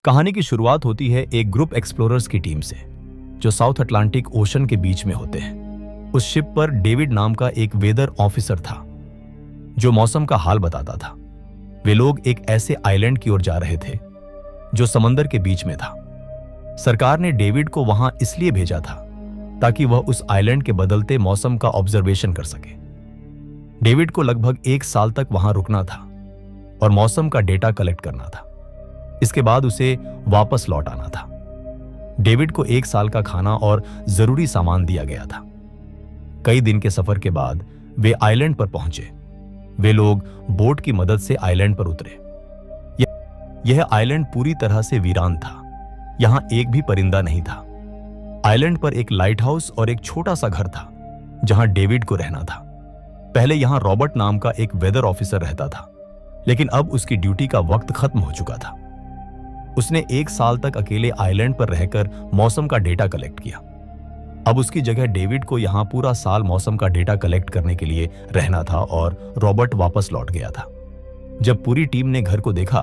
कहानी की शुरुआत होती है एक ग्रुप एक्सप्लोरर्स की टीम से जो साउथ अटलांटिक ओशन के बीच में होते हैं। उस शिप पर डेविड नाम का एक वेदर ऑफिसर था जो मौसम का हाल बताता था। वे लोग एक ऐसे आइलैंड की ओर जा रहे थे जो समंदर के बीच में था। सरकार ने डेविड को वहां इसलिए भेजा था ताकि वह उस आइलैंड के बदलते मौसम का ऑब्जर्वेशन कर सके। डेविड को लगभग 1 साल तक वहां रुकना था और मौसम का डेटा कलेक्ट करना था। इसके बाद उसे वापस लौट आना था। डेविड को 1 साल का खाना और जरूरी सामान दिया गया था। कई दिन के सफर के बाद वे आइलैंड पर पहुंचे। वे लोग बोट की मदद से आइलैंड पर उतरे। यह आइलैंड पूरी तरह से वीरान था। यहां एक भी परिंदा नहीं था। आइलैंड पर एक लाइट हाउस और एक छोटा सा घर था जहां डेविड को रहना था। पहले यहां रॉबर्ट नाम का एक वेदर ऑफिसर रहता था, लेकिन अब उसकी ड्यूटी का वक्त खत्म हो चुका था। उसने 1 साल तक अकेले आइलैंड पर रहकर मौसम का डेटा कलेक्ट किया। अब उसकी जगह डेविड को यहां पूरा साल मौसम का डेटा कलेक्ट करने के लिए रहना था और रॉबर्ट वापस लौट गया था। जब पूरी टीम ने घर को देखा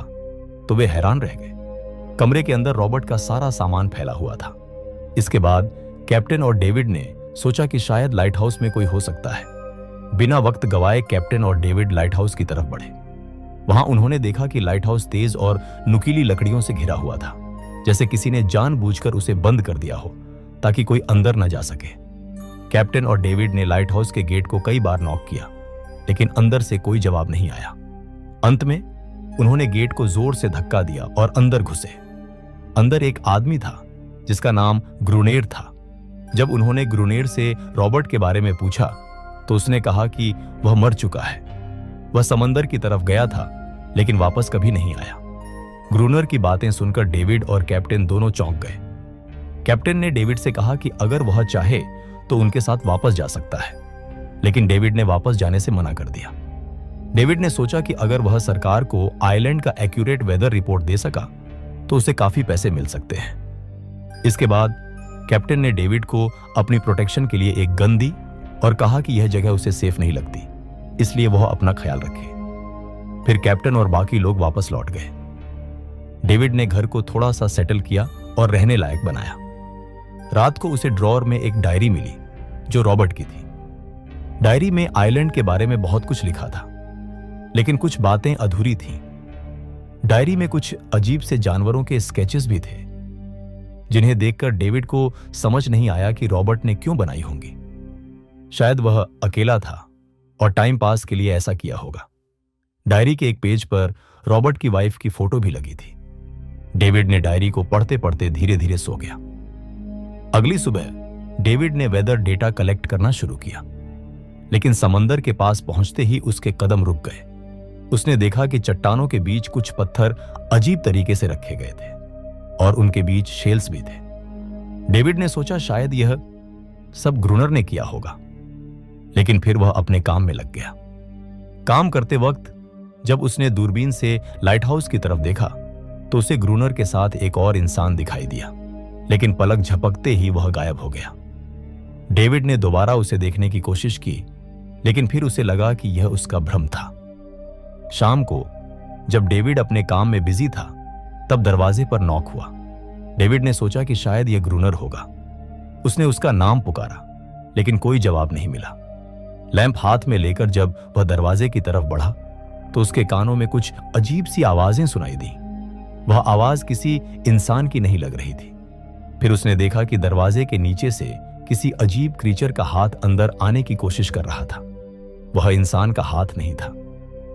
तो वे हैरान रह गए। कमरे के अंदर रॉबर्ट का सारा सामान फैला हुआ था। इसके बाद कैप्टन और डेविड ने सोचा कि शायद लाइट हाउस में कोई हो सकता है। बिना वक्त गवाए कैप्टन और डेविड लाइट हाउस की तरफ बढ़े। वहां उन्होंने देखा कि लाइट हाउस तेज और नुकीली लकड़ियों से घिरा हुआ था, जैसे किसी ने जानबूझकर उसे बंद कर दिया हो ताकि कोई अंदर न जा सके। कैप्टन और डेविड ने लाइट हाउस के गेट को कई बार नॉक किया, लेकिन अंदर से कोई जवाब नहीं आया। अंत में उन्होंने गेट को जोर से धक्का दिया और अंदर घुसे। अंदर एक आदमी था जिसका नाम ग्रुनेर था। जब उन्होंने ग्रुनेर से रॉबर्ट के बारे में पूछा तो उसने कहा कि वह मर चुका है। वह समंदर की तरफ गया था लेकिन वापस कभी नहीं आया। ग्रूनर की बातें सुनकर डेविड और कैप्टन दोनों चौंक गए। कैप्टन ने डेविड से कहा कि अगर वह चाहे तो उनके साथ वापस जा सकता है, लेकिन डेविड ने वापस जाने से मना कर दिया। डेविड ने सोचा कि अगर वह सरकार को आइलैंड का एक्यूरेट वेदर रिपोर्ट दे सका तो उसे काफी पैसे मिल सकते हैं। इसके बाद कैप्टन ने डेविड को अपनी प्रोटेक्शन के लिए एक गन दी और कहा कि यह जगह उसे सेफ नहीं लगती, इसलिए वह अपना ख्याल रखे। फिर कैप्टन और बाकी लोग वापस लौट गए। डेविड ने घर को थोड़ा सा सेटल किया और रहने लायक बनाया। रात को उसे ड्रॉअर में एक डायरी मिली जो रॉबर्ट की थी। डायरी में आइलैंड के बारे में बहुत कुछ लिखा था, लेकिन कुछ बातें अधूरी थीं। डायरी में कुछ अजीब से जानवरों के स्केचेस भी थे जिन्हें देखकर डेविड को समझ नहीं आया कि रॉबर्ट ने क्यों बनाई होंगी। शायद वह अकेला था और टाइम पास के लिए ऐसा किया होगा। डायरी के एक पेज पर रॉबर्ट की वाइफ की फोटो भी लगी थी। डेविड ने डायरी को पढ़ते पढ़ते धीरे धीरे सो गया। अगली सुबह डेविड ने वेदर डेटा कलेक्ट करना शुरू किया, लेकिन समंदर के पास पहुंचते ही उसके कदम रुक गए। उसने देखा कि चट्टानों के बीच कुछ पत्थर अजीब तरीके से रखे गए थे और उनके बीच शेल्स भी थे। डेविड ने सोचा शायद यह सब ग्रूनर ने किया होगा, लेकिन फिर वह अपने काम में लग गया। काम करते वक्त जब उसने दूरबीन से लाइट हाउस की तरफ देखा तो उसे ग्रूनर के साथ एक और इंसान दिखाई दिया, लेकिन पलक झपकते ही वह गायब हो गया। डेविड ने दोबारा उसे देखने की कोशिश की, लेकिन फिर उसे लगा कि यह उसका भ्रम था। शाम को जब डेविड अपने काम में बिजी था तब दरवाजे पर नॉक हुआ। डेविड ने सोचा कि शायद यह ग्रूनर होगा। उसने उसका नाम पुकारा, लेकिन कोई जवाब नहीं मिला। लैंप हाथ में लेकर जब वह दरवाजे की तरफ बढ़ा तो उसके कानों में कुछ अजीब सी आवाजें सुनाई दी। वह आवाज किसी इंसान की नहीं लग रही थी। फिर उसने देखा कि दरवाजे के नीचे से किसी अजीब क्रीचर का हाथ अंदर आने की कोशिश कर रहा था। वह इंसान का हाथ नहीं था।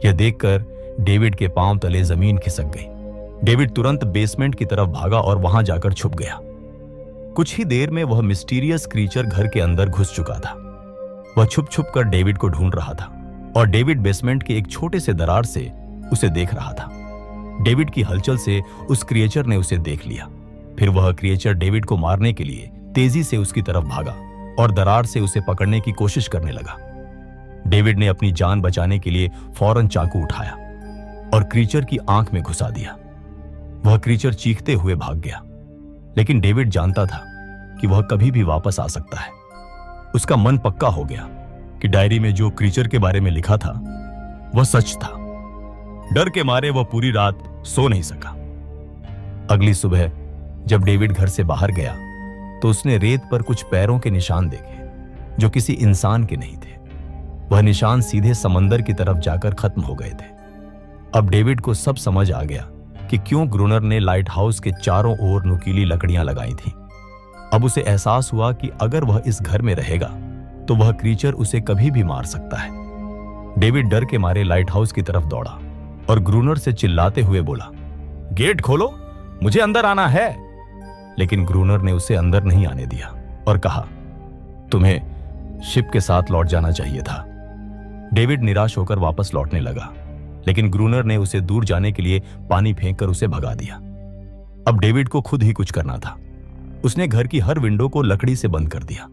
यह देखकर डेविड के पांव तले जमीन खिसक गई। डेविड तुरंत बेसमेंट की तरफ भागा और वहां जाकर छुप गया। कुछ ही देर में वह मिस्टीरियस क्रीचर घर के अंदर घुस चुका था। वह छुप छुप कर डेविड को ढूंढ रहा था और डेविड बेसमेंट के एक छोटे से दरार से उसे देख रहा था। डेविड की हलचल से उस क्रिएचर ने उसे देख लिया। फिर वह क्रिएचर डेविड को मारने के लिए तेजी से उसकी तरफ भागा और दरार से उसे पकड़ने की कोशिश करने लगा। डेविड ने अपनी जान बचाने के लिए फौरन चाकू उठाया और क्रीचर की आंख में घुसा दिया। वह क्रीचर चीखते हुए भाग गया, लेकिन डेविड जानता था कि वह कभी भी वापस आ सकता है। उसका मन पक्का हो गया कि डायरी में जो क्रीचर के बारे में लिखा था वह सच था। डर के मारे वह पूरी रात सो नहीं सका। अगली सुबह जब डेविड घर से बाहर गया तो उसने रेत पर कुछ पैरों के निशान देखे जो किसी इंसान के नहीं थे। वह निशान सीधे समंदर की तरफ जाकर खत्म हो गए थे। अब डेविड को सब समझ आ गया कि क्यों ग्रूनर ने लाइट हाउस के चारों ओर नुकीली लकड़ियां लगाई थीं। अब उसे एहसास हुआ कि अगर वह इस घर में रहेगा तो वह क्रीचर उसे कभी भी मार सकता है। डेविड डर के मारे लाइट हाउस की तरफ दौड़ा और ग्रूनर से चिल्लाते हुए बोला, गेट खोलो, मुझे अंदर आना है। लेकिन ग्रूनर ने उसे अंदर नहीं आने दिया और कहा, तुम्हें शिप के साथ लौट जाना चाहिए था। डेविड निराश होकर वापस लौटने लगा, लेकिन ग्रूनर ने उसे दूर जाने के लिए पानी फेंककर उसे भगा दिया। अब डेविड को खुद ही कुछ करना था। उसने घर की हर विंडो को लकड़ी से बंद कर दिया,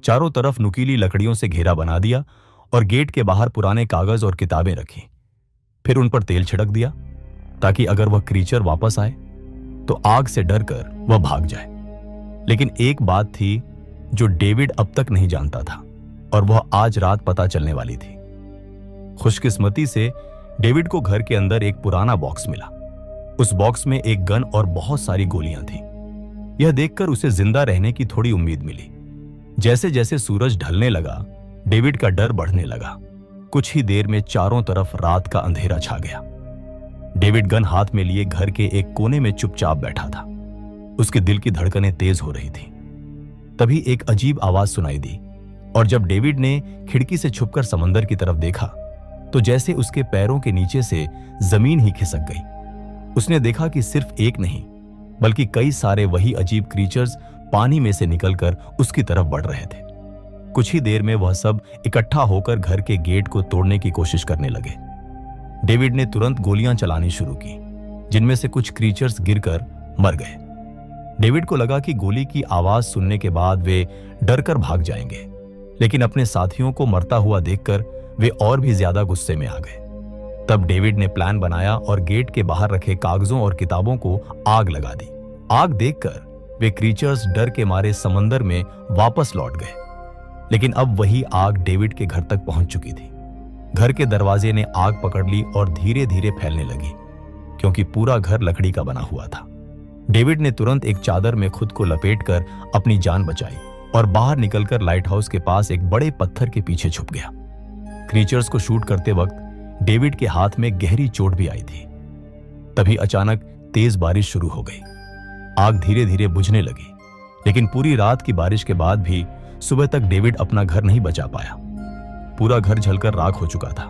चारों तरफ नुकीली लकड़ियों से घेरा बना दिया और गेट के बाहर पुराने कागज और किताबें रखी। फिर उन पर तेल छिड़क दिया ताकि अगर वह क्रीचर वापस आए तो आग से डरकर वह भाग जाए। लेकिन एक बात थी जो डेविड अब तक नहीं जानता था और वह आज रात पता चलने वाली थी। खुशकिस्मती से डेविड को घर के अंदर एक पुराना बॉक्स मिला। उस बॉक्स में एक गन और बहुत सारी गोलियां थीं। यह देखकर उसे जिंदा रहने की थोड़ी उम्मीद मिली। जैसे जैसे सूरज ढलने लगा, डेविड का डर बढ़ने लगा। कुछ ही देर में चारों तरफ रात का अंधेरा छा गया। डेविड गन हाथ में लिए घर के एक कोने में चुपचाप बैठा था। उसके दिल की धड़कनें तेज हो रही थीं। तभी एक अजीब आवाज सुनाई दी और जब डेविड ने खिड़की से छुपकर समंदर की तरफ देखा तो जैसे उसके पैरों के नीचे से जमीन ही खिसक गई। उसने देखा कि सिर्फ एक नहीं बल्कि कई सारे वही अजीब क्रीचर्स पानी में से निकलकर उसकी तरफ बढ़ रहे थे। कुछ ही देर में वह सब इकट्ठा होकर घर के गेट को तोड़ने की कोशिश करने लगे। डेविड ने तुरंत गोलियां चलानी शुरू की, जिनमें से कुछ क्रीचर्स गिरकर मर गए। डेविड को लगा कि गोली की आवाज सुनने के बाद वे डरकर भाग जाएंगे, लेकिन अपने साथियों को मरता हुआ देखकर वे और भी ज्यादा गुस्से में आ गए। तब डेविड ने प्लान बनाया और गेट के बाहर रखे कागजों और किताबों को आग लगा दी। आग देखकर वे क्रीचर्स डर के मारे समंदर में वापस लौट गए, लेकिन अब वही आग डेविड के घर तक पहुंच चुकी थी। घर के दरवाजे ने आग पकड़ ली और धीरे धीरे फैलने लगी, क्योंकि पूरा घर लकड़ी का बना हुआ था। डेविड ने तुरंत एक चादर में खुद को लपेटकर अपनी जान बचाई और बाहर निकलकर लाइट हाउस के पास एक बड़े पत्थर के पीछे छुप गया। क्रीचर्स को शूट करते वक्त डेविड के हाथ में गहरी चोट भी आई थी। तभी अचानक तेज बारिश शुरू हो गई। आग धीरे धीरे बुझने लगी, लेकिन पूरी रात की बारिश के बाद भी सुबह तक डेविड अपना घर नहीं बचा पाया। पूरा घर जलकर राख हो चुका था।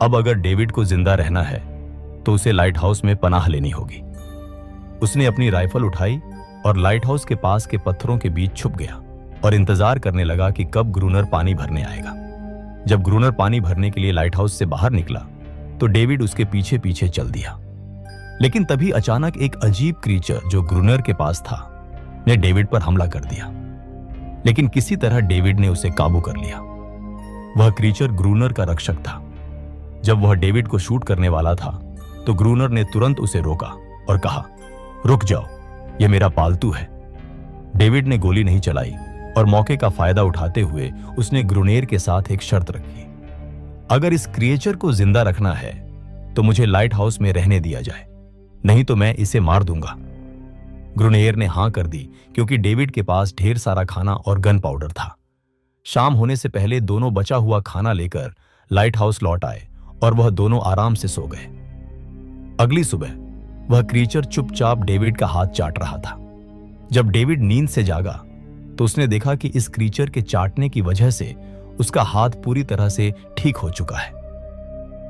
अब अगर डेविड को जिंदा रहना है तो उसे लाइट हाउस में पनाह लेनी होगी। उसने अपनी राइफल उठाई और लाइट हाउस के पास के पत्थरों के बीच छुप गया और इंतजार करने लगा कि कब ग्रूनर पानी भरने आएगा। जब ग्रूनर पानी भरने के लिए लाइट हाउस से बाहर निकला तो डेविड उसके पीछे पीछे चल दिया। लेकिन तभी अचानक एक अजीब क्रीचर जो ग्रूनर के पास था ने डेविड पर हमला कर दिया, लेकिन किसी तरह डेविड ने उसे काबू कर लिया। वह क्रीचर ग्रूनर का रक्षक था। जब वह डेविड को शूट करने वाला था तो ग्रूनर ने तुरंत उसे रोका और कहा, रुक जाओ, यह मेरा पालतू है। डेविड ने गोली नहीं चलाई और मौके का फायदा उठाते हुए उसने ग्रूनेर के साथ एक शर्त रखी, अगर इस क्रिएचर को जिंदा रखना है तो मुझे लाइट हाउस में रहने दिया जाए, नहीं तो मैं इसे मार दूंगा। ग्रूनेर ने हां कर दी क्योंकि डेविड के पास ढेर सारा खाना और गन पाउडर था। शाम होने से पहले दोनों बचा हुआ खाना लेकर लाइट हाउस लौट आए और वह दोनों आराम से सो गए। अगली सुबह वह क्रीचर चुपचाप डेविड का हाथ चाट रहा था। जब डेविड नींद से जागा तो उसने देखा कि इस क्रीचर के चाटने की वजह से उसका हाथ पूरी तरह से ठीक हो चुका है।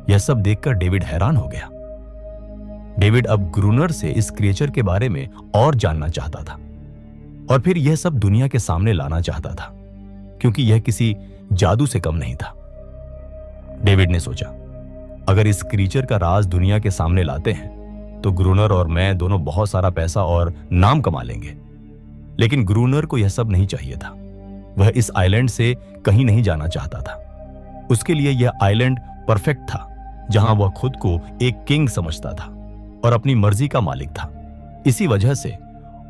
यह सब देखकर डेविड हैरान हो गया। डेविड अब ग्रूनर से इस क्रिएचर के बारे में और जानना चाहता था और फिर यह सब दुनिया के सामने लाना चाहता था, क्योंकि यह किसी जादू से कम नहीं था। डेविड ने सोचा, अगर इस क्रीचर का राज दुनिया के सामने लाते हैं तो ग्रूनर और मैं दोनों बहुत सारा पैसा और नाम कमा लेंगे। लेकिन ग्रूनर को यह सब नहीं चाहिए था। वह इस आइलैंड से कहीं नहीं जाना चाहता था। उसके लिए यह आइलैंड परफेक्ट था, जहां वह खुद को एक किंग समझता था और अपनी मर्जी का मालिक था। इसी वजह से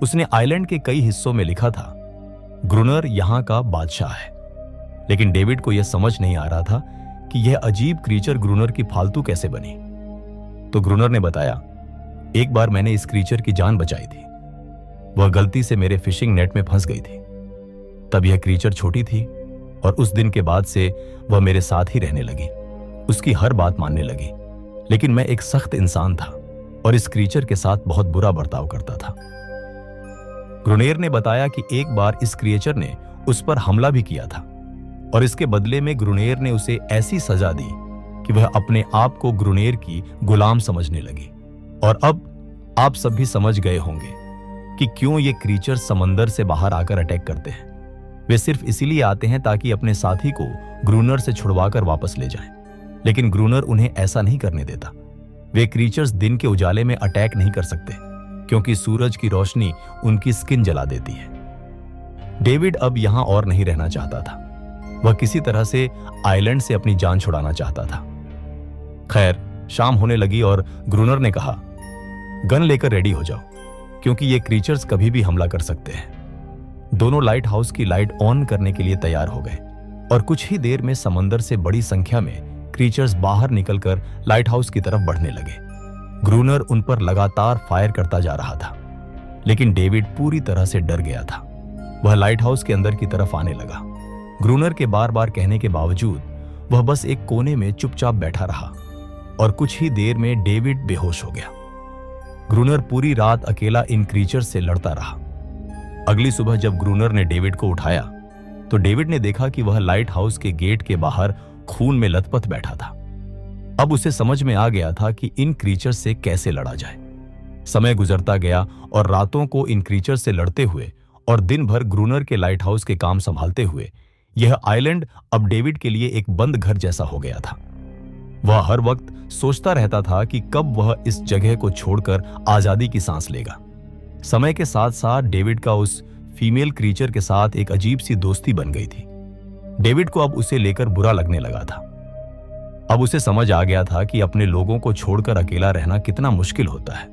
उसने आइलैंड के कई हिस्सों में लिखा था, ग्रूनर यहां का बादशाह है। लेकिन डेविड को यह समझ नहीं आ रहा था कि यह अजीब क्रीचर ग्रूनर की फालतू कैसे बनी। तो ग्रूनर ने बताया एक बार मैंने इस क्रीचर की जान बचाई थी। वह गलती से मेरे फिशिंग नेट में फंस गई थी। तब यह क्रीचर छोटी थी और उस दिन के बाद से वह मेरे साथ ही रहने लगी, उसकी हर बात मानने लगी। लेकिन मैं एक सख्त इंसान था और इस क्रीचर के साथ बहुत बुरा बर्ताव करता था। ग्रुनेर ने बताया कि एक बार इस क्रिएचर ने उस पर हमला भी किया था और इसके बदले में ग्रुनेर ने उसे ऐसी सजा दी कि वह अपने आप को ग्रुनेर की गुलाम समझने लगी। और अब आप सब भी समझ गए होंगे कि क्यों ये क्रीचर समंदर से बाहर आकर अटैक करते हैं। वे सिर्फ इसीलिए आते हैं ताकि अपने साथी को ग्रूनर से छुड़वाकर वापस ले जाएं। लेकिन ग्रूनर उन्हें ऐसा नहीं करने देता। वे क्रीचर्स दिन के उजाले में अटैक नहीं कर सकते क्योंकि सूरज की रोशनी उनकी स्किन जला देती है। डेविड अब यहां और नहीं रहना चाहता था। वह किसी तरह से आइलैंड से अपनी जान छुड़ाना चाहता था। खैर, शाम होने लगी और ग्रूनर ने कहा, गन लेकर रेडी हो जाओ क्योंकि ये क्रीचर्स कभी भी हमला कर सकते हैं। दोनों लाइट हाउस की लाइट ऑन करने के लिए तैयार हो गए और कुछ ही देर में समंदर से बड़ी संख्या में क्रीचर्स बाहर निकलकर लाइट हाउस की तरफ बढ़ने लगे। ग्रूनर उन पर लगातार फायर करता जा रहा था, लेकिन डेविड पूरी तरह से डर गया था। वह लाइट हाउस के अंदर की तरफ आने लगा। ग्रूनर के बार बार कहने के बावजूद वह बस एक कोने में चुपचाप बैठा रहा और कुछ ही देर में डेविड बेहोश हो गया। ग्रूनर पूरी रात अकेला इन क्रीचर्स से लड़ता रहा। अगली सुबह जब ग्रूनर ने डेविड को उठाया तो डेविड ने देखा कि वह लाइट हाउस के गेट के बाहर खून में लथपथ बैठा था। अब उसे समझ में आ गया था कि इन क्रीचर्स से कैसे लड़ा जाए। समय गुजरता गया और रातों को इन क्रीचर्स से लड़ते हुए और दिन भर ग्रूनर के लाइट हाउस के काम संभालते हुए यह आइलैंड अब डेविड के लिए एक बंद घर जैसा हो गया था। वह हर वक्त सोचता रहता था कि कब वह इस जगह को छोड़कर आजादी की सांस लेगा। समय के साथ साथ डेविड का उस फीमेल क्रीचर के साथ एक अजीब सी दोस्ती बन गई थी। डेविड को अब उसे लेकर बुरा लगने लगा था। अब उसे समझ आ गया था कि अपने लोगों को छोड़कर अकेला रहना कितना मुश्किल होता है।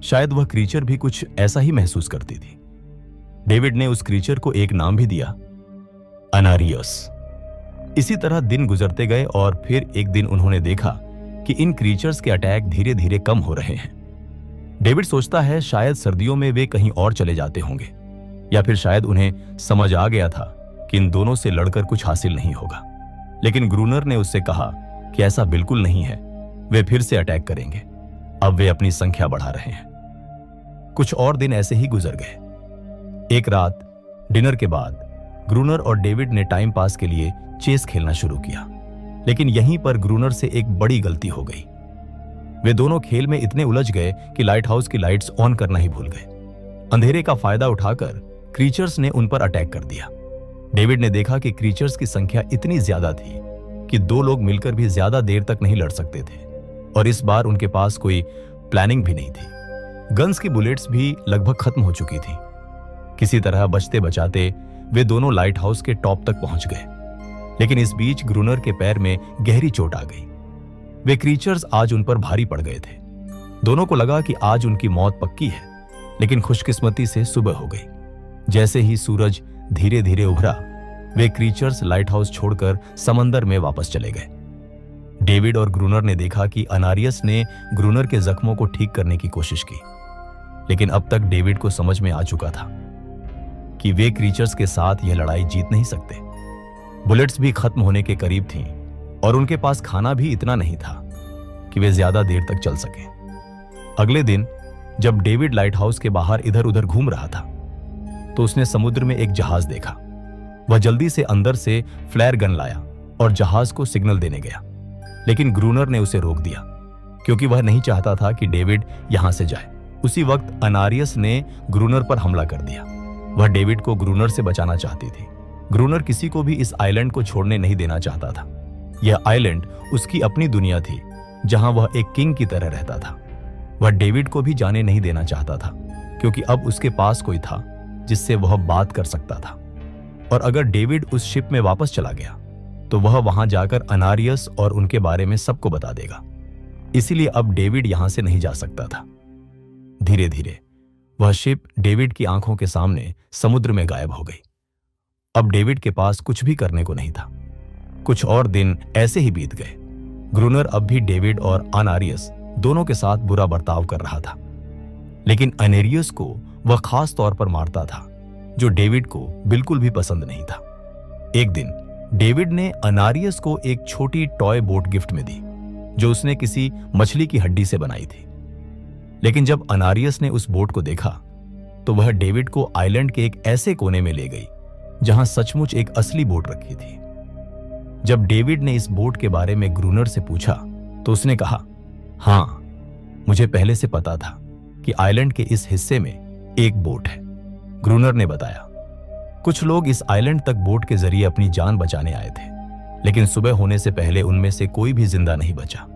शायद वह क्रीचर भी कुछ ऐसा ही महसूस करती थी। डेविड ने उस क्रीचर को एक नाम भी दिया, अनारियस। इसी तरह दिन गुजरते गए और फिर एक दिन उन्होंने देखा कि इन क्रीचर्स के अटैक धीरे धीरे कम हो रहे हैं। डेविड सोचता है शायद सर्दियों में वे कहीं और चले जाते होंगे या फिर शायद उन्हें समझ आ गया था कि इन दोनों से लड़कर कुछ हासिल नहीं होगा। लेकिन ग्रूनर ने उससे कहा कि ऐसा बिल्कुल नहीं है, वे फिर से अटैक करेंगे। अब वे अपनी संख्या बढ़ा रहे हैं। कुछ और दिन ऐसे ही गुजर गए। एक रात डिनर के बाद ग्रूनर और डेविड ने टाइम पास के लिए चेस खेलना शुरू किया, लेकिन यहीं पर ग्रूनर से एक बड़ी गलती हो गई। वे दोनों खेल में इतने उलझ गए कि लाइट हाउस की लाइट्स ऑन करना ही भूल गए। अंधेरे का फायदा उठाकर क्रीचर्स ने उन पर अटैक कर दिया। डेविड ने देखा कि क्रीचर्स की संख्या इतनी ज्यादा थी कि दो लोग मिलकर भी ज्यादा देर तक नहीं लड़ सकते थे और इस बार उनके पास कोई प्लानिंग भी नहीं थी। गन्स की बुलेट्स भी लगभग खत्म हो चुकी थी। किसी तरह बचते बचाते वे दोनों लाइट हाउस के टॉप तक पहुंच गए, लेकिन इस बीच ग्रूनर के पैर में गहरी चोट आ गई। वे क्रीचर्स आज उन पर भारी पड़ गए थे। दोनों को लगा कि आज उनकी मौत पक्की है, लेकिन खुशकिस्मती से सुबह हो गई। जैसे ही सूरज धीरे धीरे उभरा, वे क्रीचर्स लाइट हाउस छोड़कर समंदर में वापस चले गए। डेविड और ग्रूनर ने देखा कि अनारियस ने ग्रूनर के जख्मों को ठीक करने की कोशिश की, लेकिन अब तक डेविड को समझ में आ चुका था कि वे क्रीचर्स के साथ यह लड़ाई जीत नहीं सकते। बुलेट्स भी खत्म होने के करीब थीं और उनके पास खाना भी इतना नहीं था कि वे ज्यादा देर तक चल सके। अगले दिन जब डेविड लाइट हाउस के बाहर इधर उधर घूम रहा था तो उसने समुद्र में एक जहाज देखा। वह जल्दी से अंदर से फ्लेयर गन लाया और जहाज को सिग्नल देने गया, लेकिन ग्रूनर ने उसे रोक दिया क्योंकि वह नहीं चाहता था कि डेविड यहां से जाए। उसी वक्त अनारियस ने ग्रूनर पर हमला कर दिया। वह डेविड को ग्रूनर से बचाना चाहती थी। ग्रूनर किसी को भी इस आइलैंड को छोड़ने नहीं देना चाहता था। यह आइलैंड उसकी अपनी दुनिया थी जहां वह एक किंग की तरह रहता था। वह डेविड को भी जाने नहीं देना चाहता था क्योंकि अब उसके पास कोई था जिससे वह बात कर सकता था, और अगर डेविड उस शिप में वापस चला गया तो वह वहां जाकर अनारियस और उनके बारे में सबको बता देगा। इसीलिए अब डेविड यहां से नहीं जा सकता था। धीरे धीरे वह शिप डेविड की आंखों के सामने समुद्र में गायब हो गई। अब डेविड के पास कुछ भी करने को नहीं था। कुछ और दिन ऐसे ही बीत गए। ग्रूनर अब भी डेविड और अनारियस दोनों के साथ बुरा बर्ताव कर रहा था, लेकिन अनेरियस को वह खास तौर पर मारता था, जो डेविड को बिल्कुल भी पसंद नहीं था। एक दिन डेविड ने अनारियस को एक छोटी टॉय बोट गिफ्ट में दी, जो उसने किसी मछली की हड्डी से बनाई थी। लेकिन जब अनारियस ने उस बोट को देखा तो वह डेविड को आइलैंड के एक ऐसे कोने में ले गई जहां सचमुच एक असली बोट रखी थी। जब डेविड ने इस बोट के बारे में ग्रूनर से पूछा तो उसने कहा, हाँ, मुझे पहले से पता था कि आइलैंड के इस हिस्से में एक बोट है। ग्रूनर ने बताया, कुछ लोग इस आइलैंड तक बोट के जरिए अपनी जान बचाने आए थे, लेकिन सुबह होने से पहले उनमें से कोई भी जिंदा नहीं बचा।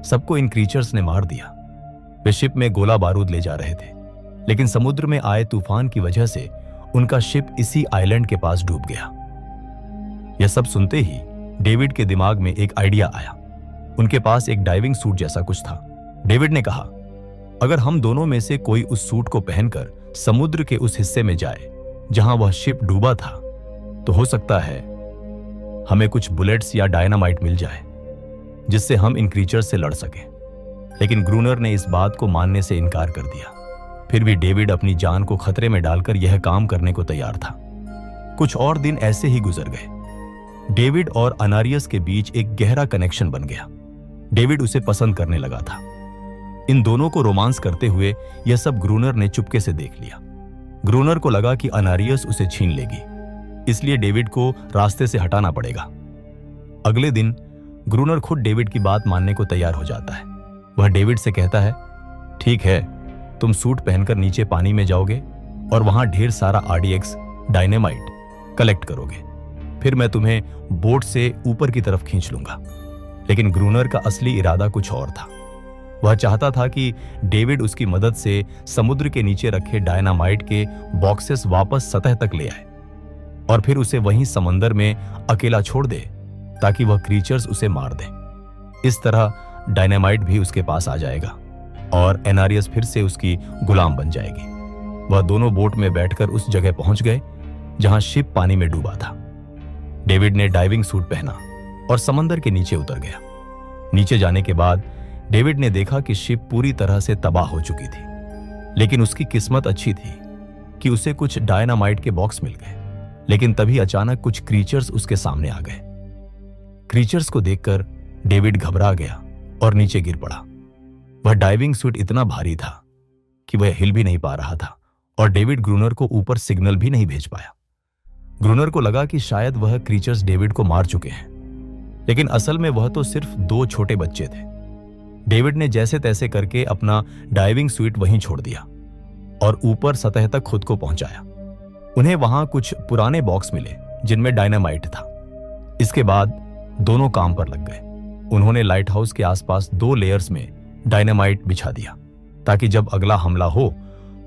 सबको इन क्रीचर्स ने मार दिया। वे शिप में गोला बारूद ले जा रहे थे, लेकिन समुद्र में आए तूफान की वजह से उनका शिप इसी आइलैंड के पास डूब गया। यह सब सुनते ही डेविड के दिमाग में एक आइडिया आया। उनके पास एक डाइविंग सूट जैसा कुछ था। डेविड ने कहा, अगर हम दोनों में से कोई उस सूट को पहनकर समुद्र के उस हिस्से में जाए जहां वह शिप डूबा था, तो हो सकता है हमें कुछ बुलेट्स या डायनामाइट मिल जाए जिससे हम इन क्रीचर्स से लड़ सकें। लेकिन ग्रूनर ने इस बात को मानने से इनकार कर दिया। फिर भी डेविड अपनी जान को खतरे में डालकर यह काम करने को तैयार था। कुछ और दिन ऐसे ही गुजर गए। डेविड और अनारियस के बीच एक गहरा कनेक्शन बन गया। डेविड उसे पसंद करने लगा था। इन दोनों को रोमांस करते हुए यह सब ग्रूनर ने चुपके से देख लिया। ग्रूनर को लगा कि अनारियस उसे छीन लेगी, इसलिए डेविड को रास्ते से हटाना पड़ेगा। अगले दिन ग्रूनर खुद डेविड की बात मानने को तैयार हो जाता है। वह डेविड से कहता है, ठीक है, तुम सूट पहनकर नीचे पानी में जाओगे और वहां ढेर सारा RDX डायनेमाइट कलेक्ट करोगे। फिर मैं तुम्हें बोट से ऊपर की तरफ खींच लूंगा। लेकिन ग्रूनर का असली इरादा कुछ और था। वह चाहता था कि डेविड उसकी मदद से समुद्र के नीचे रखे डायनामाइट के बॉक्सेस वापस सतह तक ले आए और फिर उसे वहीं समंदर में अकेला छोड़ दे ताकि वह क्रीचर्स उसे मार दें। इस तरह डायनामाइट भी उसके पास आ जाएगा और एनारियस फिर से उसकी गुलाम बन जाएगी। वह दोनों बोट में बैठकर उस जगह पहुंच गए जहां शिप पानी में डूबा था। डेविड ने डाइविंग सूट पहना और समंदर के नीचे उतर गया। नीचे जाने के बाद डेविड ने देखा कि शिप पूरी तरह से तबाह हो चुकी थी, लेकिन उसकी किस्मत अच्छी थी कि उसे कुछ डायनामाइट के बॉक्स मिल गए। लेकिन तभी अचानक कुछ क्रीचर्स उसके सामने आ गए। क्रीचर्स को देखकर डेविड घबरा गया और नीचे गिर पड़ा। वह डाइविंग सूट इतना भारी था कि वह हिल भी नहीं पा रहा था और डेविड ग्रूनर को ऊपर सिग्नल भी नहीं भेज पाया। ग्रूनर को लगा कि शायद वह क्रीचर्स डेविड को मार चुके हैं, लेकिन असल में वह तो सिर्फ 2 छोटे बच्चे थे। डेविड ने जैसे तैसे करके अपना डाइविंग सूट वहीं छोड़ दिया और ऊपर सतह तक खुद को पहुंचाया। उन्हें वहां कुछ पुराने बॉक्स मिले जिनमें डायनामाइट था। इसके बाद दोनों काम पर लग गए। उन्होंने लाइट हाउस के आसपास 2 लेयर्स में डायनामाइट बिछा दिया ताकि जब अगला हमला हो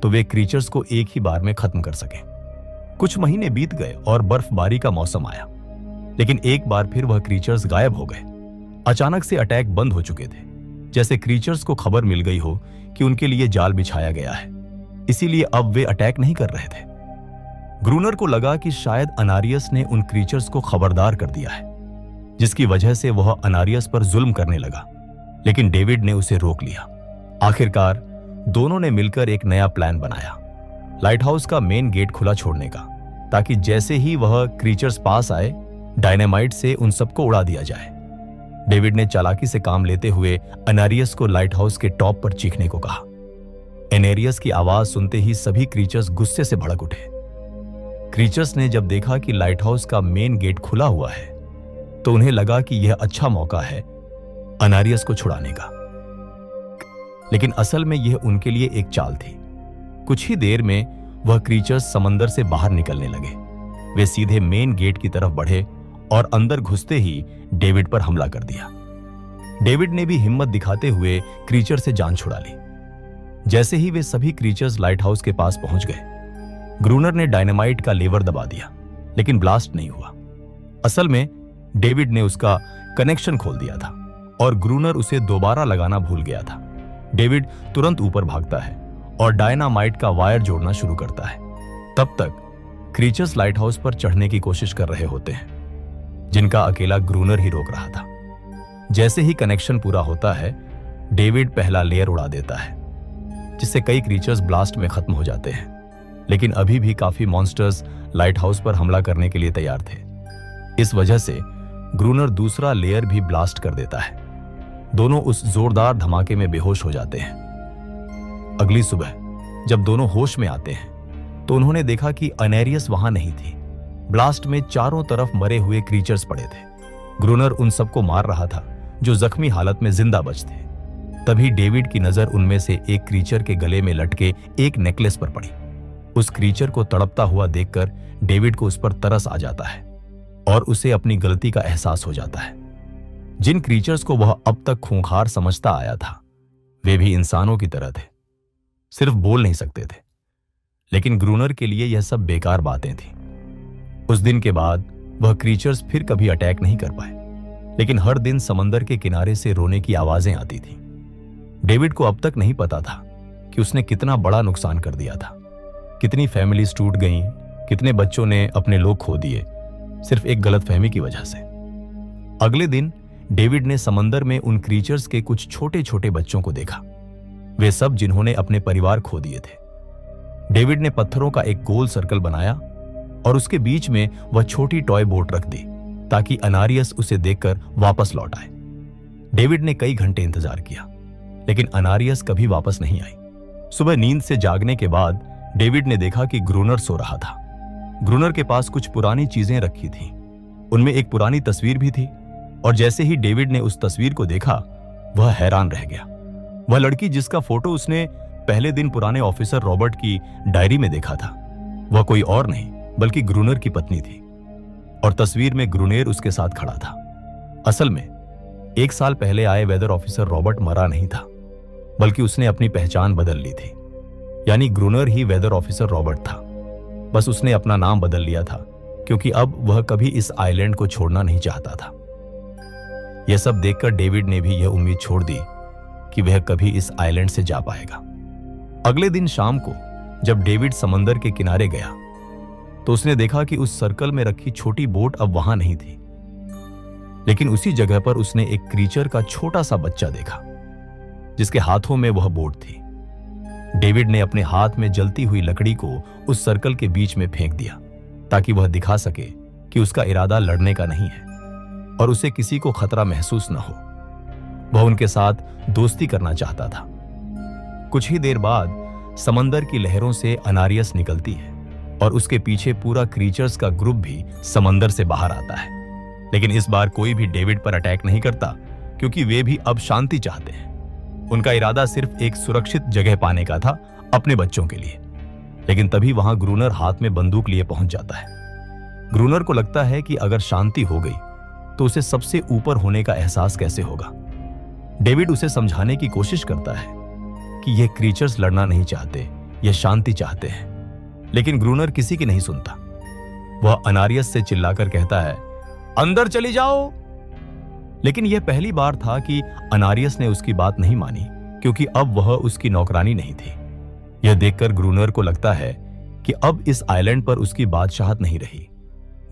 तो वे क्रीचर्स को एक ही बार में खत्म कर सकें। कुछ महीने बीत गए और बर्फबारी का मौसम आया, लेकिन एक बार फिर वह क्रीचर्स गायब हो गए। अचानक से अटैक बंद हो चुके थे, जैसे क्रीचर्स को खबर मिल गई हो कि उनके लिए जाल बिछाया गया है, इसीलिए अब वे अटैक नहीं कर रहे थे। ग्रूनर को लगा कि शायद अनारियस ने उन क्रीचर्स को खबरदार कर दिया है, जिसकी वजह से वह अनारियस पर जुल्म करने लगा, लेकिन डेविड ने उसे रोक लिया। आखिरकार दोनों ने मिलकर एक नया प्लान बनाया, लाइट हाउस का मेन गेट खुला छोड़ने का, ताकि जैसे ही वह क्रीचर्स पास आए डायनामाइट से उन सबको उड़ा दिया जाए। डेविड ने चालाकी से काम लेते हुए अनारियस को लाइट हाउस के टॉप पर चीखने को कहा। एनेरियस की आवाज सुनते ही सभी क्रीचर्स गुस्से से भड़क उठे। क्रीचर्स ने जब देखा कि लाइट हाउस का मेन गेट खुला हुआ है तो उन्हें लगा कि यह अच्छा मौका है अनारियस को छुड़ाने का, लेकिन असल में यह उनके लिए एक चाल थी। कुछ ही देर में वह क्रीचर्स समंदर से बाहर निकलने लगे। वे सीधे मेन गेट की तरफ बढ़े और अंदर घुसते ही डेविड पर हमला कर दिया। डेविड ने भी हिम्मत दिखाते हुए क्रीचर से जान छुड़ा ली। जैसे ही वे सभी क्रीचर्स लाइट हाउस के पास पहुंच गए, ग्रूनर ने डायनामाइट का लेवर दबा दिया, लेकिन ब्लास्ट नहीं हुआ। असल में डेविड ने उसका कनेक्शन खोल दिया था और ग्रूनर उसे दोबारा लगाना भूल गया था। डेविड तुरंत ऊपर भागता है और डायनामाइट का वायर जोड़ना शुरू करता है। तब तक क्रीचर्स लाइट हाउस पर चढ़ने की कोशिश कर रहे होते हैं, जिनका अकेला ग्रूनर ही रोक रहा था। जैसे ही कनेक्शन पूरा होता है, डेविड पहला लेयर उड़ा देता है, जिससे कई क्रीचर्स ब्लास्ट में खत्म हो जाते हैं। लेकिन अभी भी काफी मॉन्स्टर्स लाइट हाउस पर हमला करने के लिए तैयार थे। इस वजह से ग्रूनर दूसरा लेयर भी ब्लास्ट कर देता है। दोनों उस जोरदार धमाके में बेहोश हो जाते हैं। अगली सुबह जब दोनों होश में आते हैं तो उन्होंने देखा कि अनेरियस वहां नहीं थी। ब्लास्ट में चारों तरफ मरे हुए क्रीचर्स पड़े थे। ग्रूनर उन सबको मार रहा था जो जख्मी हालत में जिंदा बच थे। तभी डेविड की नजर उनमें से एक क्रीचर के गले में लटके एक नेकलेस पर पड़ी। उस क्रीचर को तड़पता हुआ देखकर डेविड को उस पर तरस आ जाता है और उसे अपनी गलती का एहसास हो जाता है। जिन क्रीचर्स को वह अब तक खूंखार समझता आया था वे भी इंसानों की तरह थे, सिर्फ बोल नहीं सकते थे। लेकिन ग्रूनर के लिए यह सब बेकार बातें थी। उस दिन के बाद वह क्रीचर्स फिर कभी अटैक नहीं कर पाए, लेकिन हर दिन समंदर के किनारे से रोने की आवाजें आती थी। डेविड को अब तक नहीं पता था कि उसने कितना बड़ा नुकसान कर दिया था। कितनी फैमिलीज टूट गईं, कितने बच्चों ने अपने लोग खो दिए, सिर्फ एक गलतफहमी की वजह से। अगले दिन डेविड ने समंदर में उन क्रीचर्स के कुछ छोटे छोटे बच्चों को देखा, वे सब जिन्होंने अपने परिवार खो दिए थे। डेविड ने पत्थरों का एक गोल सर्कल बनाया और उसके बीच में वह छोटी टॉय बोट रख दी ताकि अनारियस उसे देखकर वापस लौट आए। डेविड ने कई घंटे इंतजार किया, लेकिन अनारियस कभी वापस नहीं आई। सुबह नींद से जागने के बाद डेविड ने देखा कि ग्रूनर सो रहा था। ग्रूनर के पास कुछ पुरानी चीजें रखी थीं। उनमें एक पुरानी तस्वीर भी थी, और जैसे ही डेविड ने उस तस्वीर को देखा वह हैरान रह गया। वह लड़की जिसका फोटो उसने पहले दिन पुराने ऑफिसर रॉबर्ट की डायरी में देखा था, वह कोई और नहीं बल्कि ग्रूनर की पत्नी थी, और तस्वीर में ग्रूनेर उसके साथ खड़ा था। असल में 1 साल पहले आए वेदर ऑफिसर रॉबर्ट मरा नहीं था, बल्कि उसने अपनी पहचान बदल ली थी। यानी ग्रूनर ही वेदर ऑफिसर रॉबर्ट था, बस उसने अपना नाम बदल लिया था क्योंकि अब वह कभी इस आइलैंड को छोड़ना नहीं चाहता था। यह सब देखकर डेविड ने भी यह उम्मीद छोड़ दी कि वह कभी इस आइलैंड से जा पाएगा। अगले दिन शाम को जब डेविड समंदर के किनारे गया तो उसने देखा कि उस सर्कल में रखी छोटी बोट अब वहां नहीं थी, लेकिन उसी जगह पर उसने एक क्रीचर का छोटा सा बच्चा देखा जिसके हाथों में वह बोट थी। डेविड ने अपने हाथ में जलती हुई लकड़ी को उस सर्कल के बीच में फेंक दिया ताकि वह दिखा सके कि उसका इरादा लड़ने का नहीं है और उसे किसी को खतरा महसूस न हो। वह उनके साथ दोस्ती करना चाहता था। कुछ ही देर बाद समंदर की लहरों से अनारियस निकलती है और उसके पीछे पूरा क्रीचर्स का ग्रुप भी समंदर से बाहर आता है। लेकिन इस बार कोई भी डेविड पर अटैक नहीं करता क्योंकि वे भी अब शांति चाहते हैं। उनका इरादा सिर्फ एक सुरक्षित जगह पाने का था अपने बच्चों के लिए। लेकिन तभी वहां ग्रूनर हाथ में बंदूक लिए पहुंच जाता है। ग्रूनर को लगता है कि अगर शांति हो गई तो उसे सबसे ऊपर होने का एहसास कैसे होगा। डेविड उसे समझाने की कोशिश करता है कि ये क्रीचर्स लड़ना नहीं चाहते, ये शांति चाहते हैं, लेकिन ग्रूनर किसी की नहीं सुनता। वह अनारियस से चिल्लाकर कहता है, अंदर चली जाओ। लेकिन यह पहली बार था कि अनारियस ने उसकी बात नहीं मानी क्योंकि अब वह उसकी नौकरानी नहीं थी। यह देखकर ग्रूनर को लगता है कि अब इस आइलैंड पर उसकी बादशाहत नहीं रही।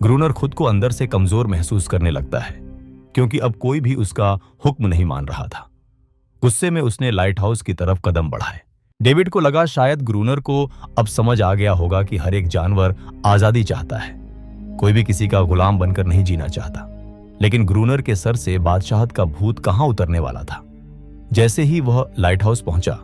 ग्रूनर खुद को अंदर से कमजोर महसूस करने लगता है क्योंकि अब कोई भी उसका हुक्म नहीं मान रहा था। गुस्से में उसने लाइट हाउस की तरफ कदम बढ़ाए। डेविड को लगा शायद ग्रूनर को अब समझ आ गया होगा कि हर एक जानवर आजादी चाहता है, कोई भी किसी का गुलाम बनकर नहीं जीना चाहता। लेकिन ग्रूनर के सर से बादशाहत का भूत कहां उतरने वाला था। जैसे ही वह लाइट हाउस पहुंचा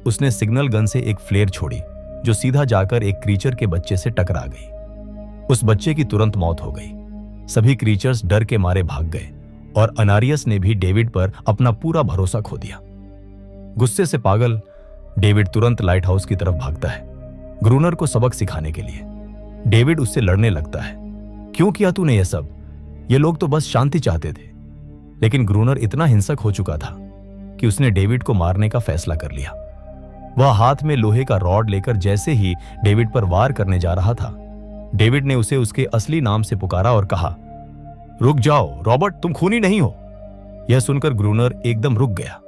उसने सिग्नल गन से एक फ्लेयर छोड़ी जो सीधा जाकर एक क्रीचर के बच्चे से टकरा गई। उस बच्चे की तुरंत मौत हो गई। सभी क्रीचर्स डर के मारे भाग गए और अनारियस ने भी डेविड पर अपना पूरा भरोसा खो दिया। गुस्से से पागल डेविड तुरंत लाइट हाउस की तरफ भागता है ग्रूनर को सबक सिखाने के लिए। डेविड उससे लड़ने लगता है, क्यों किया तूने यह सब? ये लोग तो बस शांति चाहते थे। लेकिन ग्रूनर इतना हिंसक हो चुका था कि उसने डेविड को मारने का फैसला कर लिया। वह हाथ में लोहे का रॉड लेकर जैसे ही डेविड पर वार करने जा रहा था, डेविड ने उसे उसके असली नाम से पुकारा और कहा, रुक जाओ रॉबर्ट, तुम खूनी नहीं हो। यह सुनकर ग्रूनर एकदम रुक गया।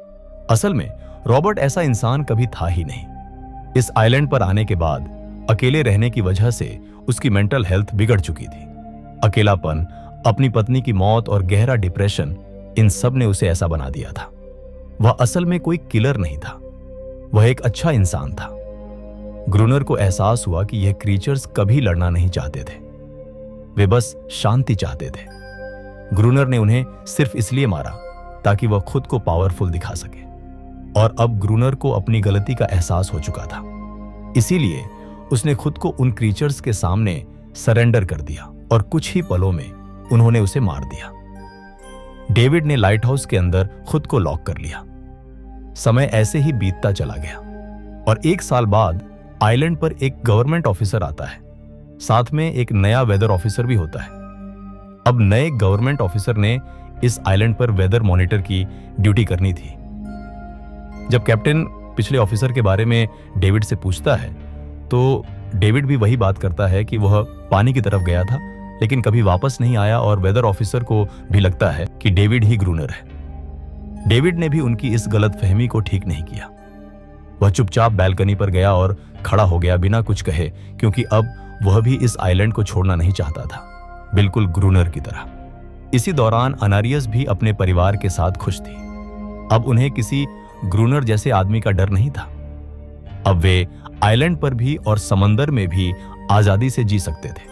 असल में रॉबर्ट ऐसा इंसान कभी था ही नहीं। इस आइलैंड पर आने के बाद अकेले रहने की वजह से उसकी मेंटल हेल्थ बिगड़ चुकी थी। अकेलापन, अपनी पत्नी की मौत और गहरा डिप्रेशन, इन सब ने उसे ऐसा बना दिया था। वह असल में कोई किलर नहीं था, वह एक अच्छा इंसान था। ग्रूनर को एहसास हुआ कि यह क्रीचर्स कभी लड़ना नहीं चाहते थे, वे बस शांति चाहते थे। ग्रूनर ने उन्हें सिर्फ इसलिए मारा ताकि वह खुद को पावरफुल दिखा सके, और अब ग्रूनर को अपनी गलती का एहसास हो चुका था। इसीलिए उसने खुद को उन क्रीचर्स के सामने सरेंडर कर दिया और कुछ ही पलों में उन्होंने उसे मार दिया। डेविड ने लाइट हाउस के अंदर खुद को लॉक कर लिया। समय ऐसे ही बीतता चला गया और 1 साल बाद आइलैंड पर एक गवर्नमेंट ऑफिसर आता है, साथ में एक नया वेदर ऑफिसर भी होता है। अब नए गवर्नमेंट ऑफिसर ने इस आइलैंड पर वेदर मॉनिटर की ड्यूटी करनी थी। जब कैप्टन पिछले ऑफिसर के बारे में डेविड से पूछता है तो डेविड भी वही बात करता है कि वह पानी की तरफ गया था लेकिन कभी वापस नहीं आया, और वेदर ऑफिसर को भी लगता है कि डेविड ही ग्रूनर है। डेविड ने भी उनकी इस गलतफहमी को ठीक नहीं किया। वह चुपचाप बैल्कनी पर गया और खड़ा हो गया बिना कुछ कहे, क्योंकि अब वह भी इस आइलैंड को छोड़ना नहीं चाहता था, बिल्कुल ग्रूनर की तरह। इसी दौरान अनारियस भी अपने परिवार के साथ खुश थी। अब उन्हें किसी ग्रूनर जैसे आदमी का डर नहीं था। अब वे आइलैंड पर भी और समंदर में भी आजादी से जी सकते थे।